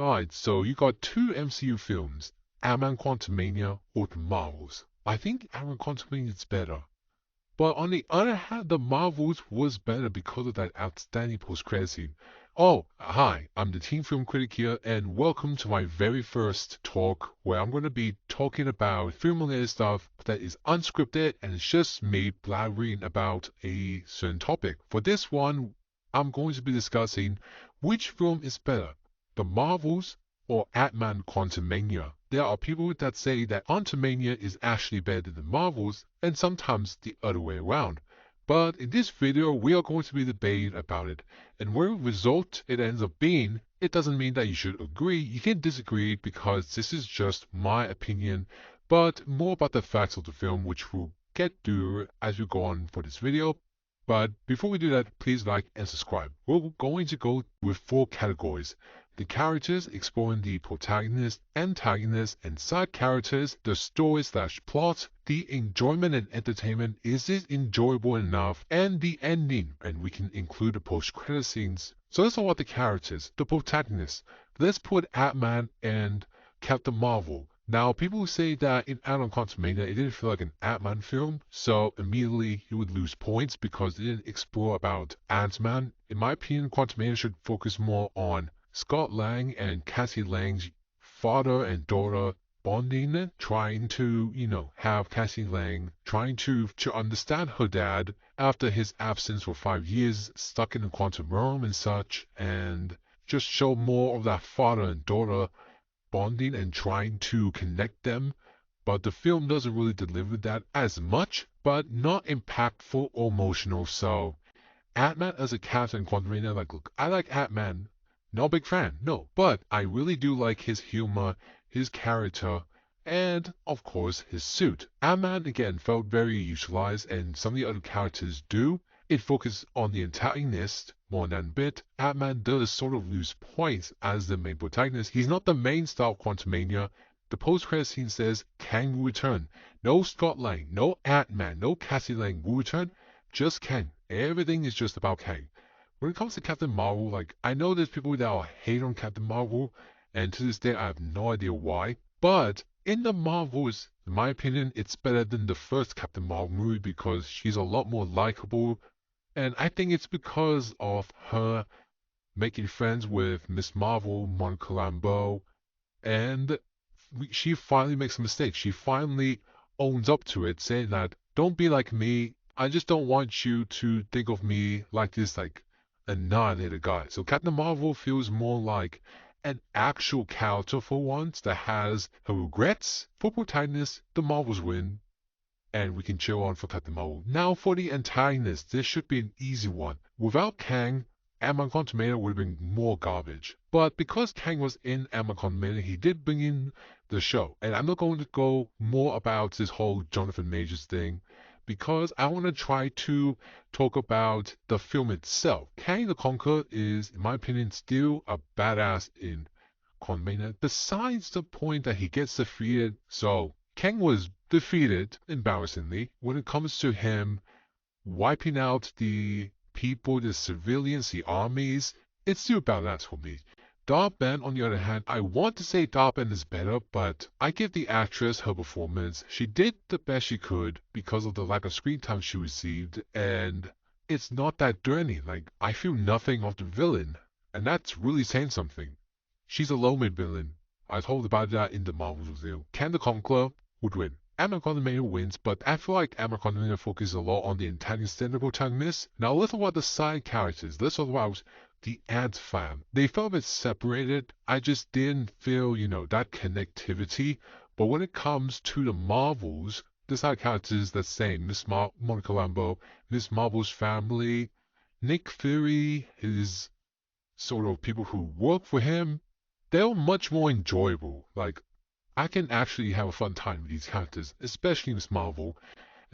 Alright, so you got two MCU films, Ant-Man Quantumania or The Marvels. I think Ant-Man Quantumania is better. But on the other hand, The Marvels was better because of that outstanding post-credit scene. Oh, hi, I'm the Teen Film Critic here, and welcome to my very first talk where I'm going to be talking about film-related stuff that is unscripted and it's just me blabbering about a certain topic. For this one, I'm going to be discussing which film is better, The Marvels or Ant-Man Quantumania. There are people that say that Quantumania is actually better than the Marvels, and sometimes the other way around. But in this video, we are going to be debating about it, and whatever result it ends up being, it doesn't mean that you should agree. You can disagree because this is just my opinion, but more about the facts of the film, which we'll get to as we go on for this video. But before we do that, please like and subscribe. We're going to go with 4 categories. The characters exploring the protagonist, antagonist, and side characters, the story/plot, the enjoyment and entertainment, is it enjoyable enough, and the ending, and we can include the post-credit scenes. So let's talk about the characters, the protagonist. Let's put Antman and Captain Marvel. Now, people say that in Ant-Man Quantumania, it didn't feel like an Ant-Man film, so immediately you would lose points because it didn't explore about Ant-Man. In my opinion, Quantumania should focus more on Scott Lang and Cassie Lang's father and daughter bonding, trying to, have Cassie Lang, trying to understand her dad after his absence for 5 years, stuck in the quantum realm and such, and just show more of that father and daughter bonding and trying to connect them. But the film doesn't really deliver that as much, but not impactful or emotional. So Ant-Man as a captain Quantumania, look, I like Ant-Man. Not a big fan, no, but I really do like his humor, his character, and of course his suit. Antman again felt very utilized, and some of the other characters do. It focuses on the antagonist more than a bit. Antman does sort of lose points as the main protagonist. He's not the main star of Quantumania. The post-credit scene says Kang will return. No Scott Lang, no Antman, no Cassie Lang will return. Just Kang. Everything is just about Kang. When it comes to Captain Marvel, I know there's people that will hate on Captain Marvel, and to this day I have no idea why. But in the Marvels, in my opinion, it's better than the first Captain Marvel movie because she's a lot more likable, and I think it's because of her making friends with Miss Marvel, Monica Rambeau, and she finally makes a mistake. She finally owns up to it, saying that, don't be like me, I just don't want you to think of me like this, annihilated guy. So Captain Marvel feels more like an actual character for once that has her regrets. For protagonist, the Marvels win, and we can chill on for Captain Marvel. Now for the antagonist, this should be an easy one. Without Kang, Ant-Man Quantumania would have been more garbage. But because Kang was in Ant-Man Quantumania, he did bring in the show. And I'm not going to go more about this whole Jonathan Majors thing, because I want to try to talk about the film itself. Kang the Conqueror is, in my opinion, still a badass in Quantumania, besides the point that he gets defeated. So, Kang was defeated, embarrassingly, when it comes to him wiping out the people, the civilians, the armies. It's still a badass for me. Darben, on the other hand, I want to say Darben is better, but I give the actress her performance. She did the best she could because of the lack of screen time she received, and it's not that dirty. I feel nothing of the villain, and that's really saying something. She's a low-mid villain. I told about that in the Marvel review. Kang the Conqueror would win. Ant-Man Quantumania wins, but I feel like Ant-Man Quantumania focuses a lot on the antagonist and the protagonist. Now let's talk about the side characters. Let's talk about the Ant fam. They felt a bit separated. I just didn't feel, that connectivity. But when it comes to the Marvels, the side characters the same. Monica Rambeau, Miss Marvel's family, Nick Fury, his sort of people who work for him, they're much more enjoyable. I can actually have a fun time with these characters, especially Miss Marvel,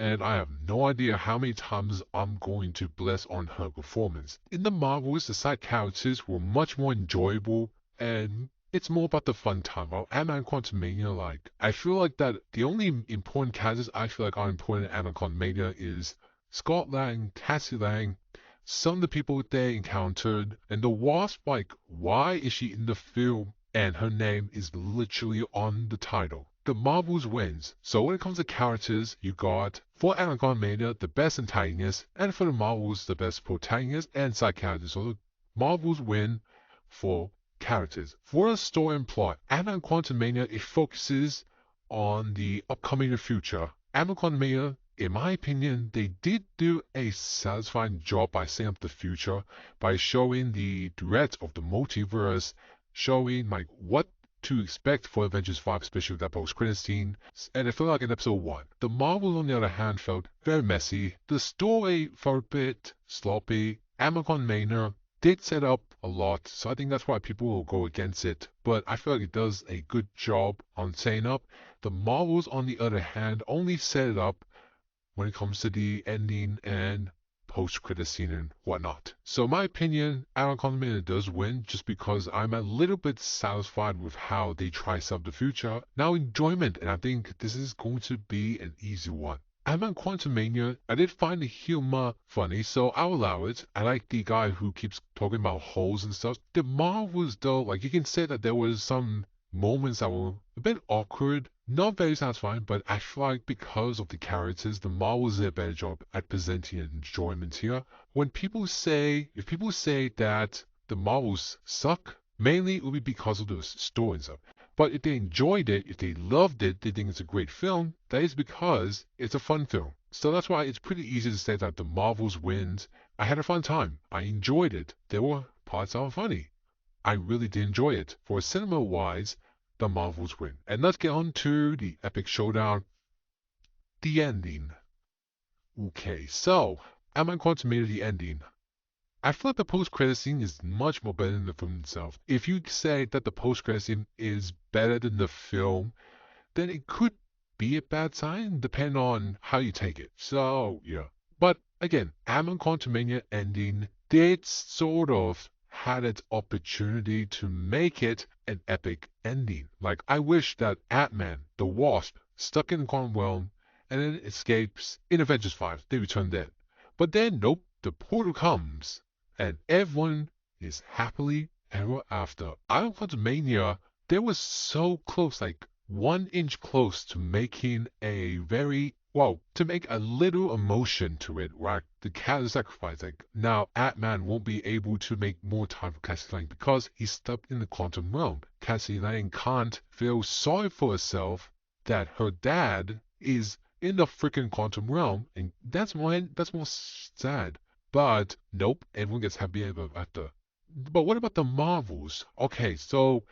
and I have no idea how many times I'm going to bless on her performance. In the Marvels, the side characters were much more enjoyable, and it's more about the fun time. While Ant-Man Quantumania, I feel like that the only important characters I feel like are important in Ant-Man Quantumania is Scott Lang, Cassie Lang, some of the people they encountered, and the Wasp, why is she in the film? and her name is literally on the title. The Marvels wins. So when it comes to characters, you got for Quantumania the best antagonist, and for the Marvels the best protagonist and side characters. So the Marvels win for characters. For the story and plot, Quantumania it focuses on the upcoming future. Quantumania, in my opinion, they did do a satisfying job by setting up the future, by showing the threat of the multiverse, showing like what to expect for Avengers 5, especially with that post-credit scene. And it felt like in episode 1. The Marvel, on the other hand, felt very messy. The story felt a bit sloppy. Amazon Manor did set up a lot, so I think that's why people will go against it. But I feel like it does a good job on setting up. The Marvels, on the other hand, only set it up when it comes to the ending and post-credit scene and whatnot. So in my opinion, Antagonist does win just because I'm a little bit satisfied with how they try to sell the future. Now enjoyment, and I think this is going to be an easy one. Antman Quantumania, I did find the humor funny, so I'll allow it. I like the guy who keeps talking about holes and stuff. The Marvels though, like you can say that there was some moments that were a bit awkward, not very satisfying, but I feel like because of the characters, the Marvels did a better job at presenting enjoyment here. When people say, if people say that the Marvels suck, mainly it will be because of the story and stuff. But if they enjoyed it, if they loved it, they think it's a great film, that is because it's a fun film. So that's why it's pretty easy to say that the Marvels wins. I had a fun time. I enjoyed it. There were parts that were funny. I really did enjoy it. For cinema-wise, the Marvels win. And let's get on to the epic showdown, the ending. Okay, so am I going to make the ending? I feel like the post-credit scene is much more better than the film itself. If you say that the post-credit scene is better than the film, then it could be a bad sign, depending on how you take it. So, yeah. But again, Quantumania ending did sort of had its opportunity to make it an epic ending. Like, I wish that Antman, the Wasp, stuck in the quantum realm and then escapes in Avengers 5. They return dead. But then, nope, the portal comes and everyone is happily ever after. Quantumania, they were so close, like 1 inch close to making a very well, to make a little emotion to it, right? The cat is sacrificed. Like now, Antman won't be able to make more time for Cassie Lang because he's stuck in the quantum realm. Cassie Lang can't feel sorry for herself that her dad is in the freaking quantum realm, and that's more sad. But nope, everyone gets happy ever after. But what about the Marvels? Okay, so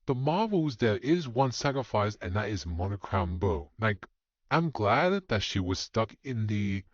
the Marvels, there is one sacrifice, and that is Monochrome Bow. Like, I'm glad that she was stuck in the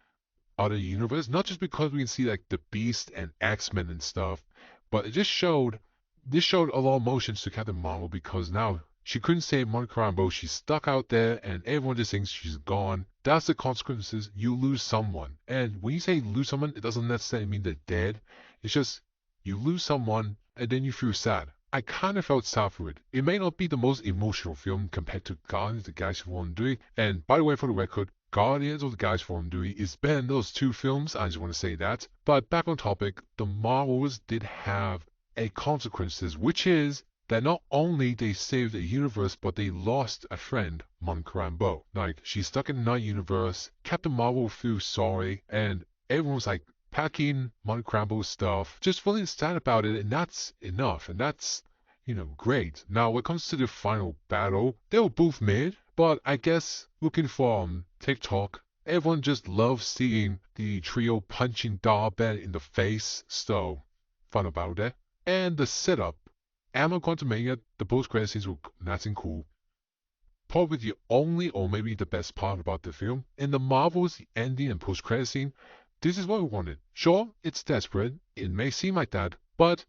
other universe, not just because we can see like the Beast and X-Men and stuff, but it just showed this showed a lot of emotions to Captain Marvel because now she couldn't save Monica Rambeau. She's stuck out there, and everyone just thinks she's gone. That's the consequences. You lose someone, and when you say lose someone, it doesn't necessarily mean they're dead. It's just you lose someone, and then you feel sad. I kind of felt sad for it. It may not be the most emotional film compared to Guardians of the Galaxy Volume 3. And by the way, for the record, Guardians of the Galaxy Volume 3 is better than those two films. I just want to say that. But back on topic, the Marvels did have a consequences, which is that not only they saved the universe, but they lost a friend, Monica Rambeau. Like, she's stuck in another universe. Captain Marvel feels sorry, and everyone's like, packing Monica Rambeau's stuff, just feeling sad about it, and that's enough, and that's, great. Now, when it comes to the final battle, they were both mid, but I guess looking from TikTok, everyone just loves seeing the trio punching Darbet in the face, so fun about it. And the setup, Ammo Quantumania, the post-credit scenes were nice and cool. Probably the only or maybe the best part about the film. In the Marvels, the ending and post-credit scene, this is what we wanted. Sure, it's desperate, it may seem like that, but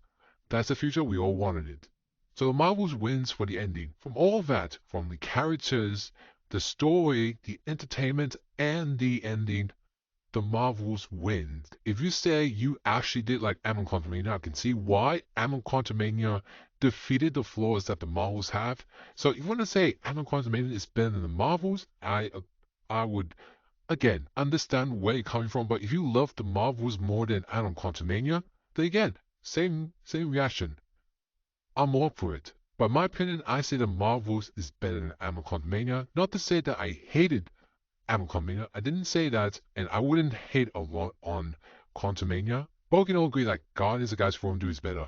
that's the future we all wanted it. So the Marvels wins for the ending. From all of that, from the characters, the story, the entertainment, and the ending, the Marvels win. If you say you actually did like Amon Quantumania, I can see why Amon Quantumania defeated the flaws that the Marvels have. So if you want to say Amon Quantumania is better than the Marvels, I would again understand where you're coming from. But if you love the Marvels more than Amon Quantumania, then again, same reaction. I'm all for it. But in my opinion, I say the Marvels is better than Quantumania. Not to say that I hated Quantumania. I didn't say that, and I wouldn't hate a lot on Quantumania. But we can all agree that God is a Guy's Form Do is better.